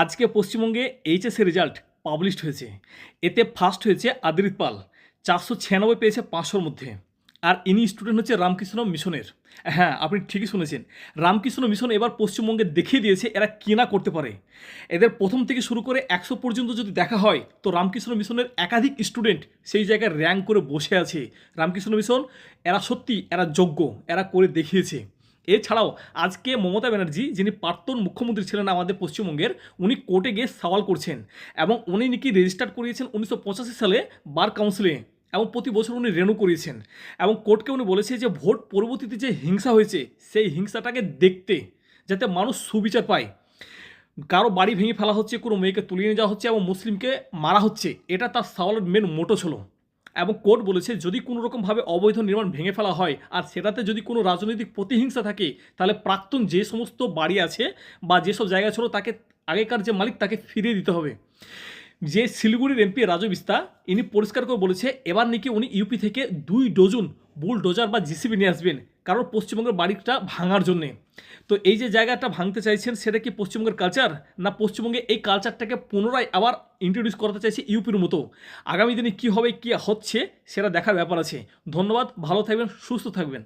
আজকে পশ্চিমবঙ্গে এইচএসের result published হয়েছে। এতে ফার্স্ট হয়েছে আদিরিত পাল, 496 পেয়েছে 500-র মধ্যে। আর ইনি স্টুডেন্ট হচ্ছে রামকৃষ্ণ মিশনের। হ্যাঁ, আপনি ঠিকই শুনেছেন, রামকৃষ্ণ মিশন এবার পশ্চিমবঙ্গে দেখিয়ে দিয়েছে এরা কী না করতে পারে। এদের প্রথম থেকে শুরু করে 100 পর্যন্ত যদি দেখা হয় তো রামকৃষ্ণ মিশনের একাধিক স্টুডেন্ট সেই জায়গায় র্যাঙ্ক করে বসে আছে। রামকৃষ্ণ মিশন এরা সত্যি এরা যোগ্য, এরা করে দেখিয়েছে। এছাড়াও আজকে মমতা ব্যানার্জি, যিনি প্রাক্তন মুখ্যমন্ত্রী ছিলেন আমাদের পশ্চিমবঙ্গের, উনি কোর্টে গিয়ে সওয়াল করছেন এবং উনি নাকি রেজিস্টার করিয়েছেন 1985 সালে বার কাউন্সিলে, এবং প্রতি বছর উনি রেনু করিয়েছেন। এবং কোর্টকে উনি বলেছে যে ভোট পরবর্তীতে যে হিংসা হয়েছে সেই হিংসাটাকে দেখতে, যাতে মানুষ সুবিচার পায়। কারো বাড়ি ভেঙে ফেলা হচ্ছে, কোনো মেয়েকে তুলিয়ে নিয়ে যাওয়া হচ্ছে এবং মুসলিমকে মারা হচ্ছে, এটা তার সওয়ালের মেন মোটো ছিল। এবং কোর্ট বলেছে যদি কোনো রকমভাবে অবৈধ নির্মাণ ভেঙে ফেলা হয় আর সেটাতে যদি কোনো রাজনৈতিক প্রতিহিংসা থাকে, তাহলে প্রাক্তন যে সমস্ত বাড়ি আছে বা যেসব জায়গা ছিল তাকে, আগেকার যে মালিক তাকে ফিরিয়ে দিতে হবে। যে শিলিগুড়ির এমপি রাজু বিস্তা, ইনি পরিষ্কার করে বলেছে এবার নাকি উনি ইউপি থেকে 2 ডজন বুলডোজার বা জিসিবি নিয়ে আসবেন, কারণ পশ্চিমবঙ্গের বাড়িটা ভাঙার জন্যে। তো এই যে জায়গাটা ভাঙতে চাইছেন সেটা কি পশ্চিমবঙ্গের কালচার, না পশ্চিমবঙ্গে এই কালচারটাকে পুনরায় আবার ইন্ট্রোডিউস করতে চাইছে ইউপির মতো? আগামী দিনে কী হবে, কী হচ্ছে সেটা দেখার ব্যাপার আছে। ধন্যবাদ, ভালো থাকবেন, সুস্থ থাকবেন।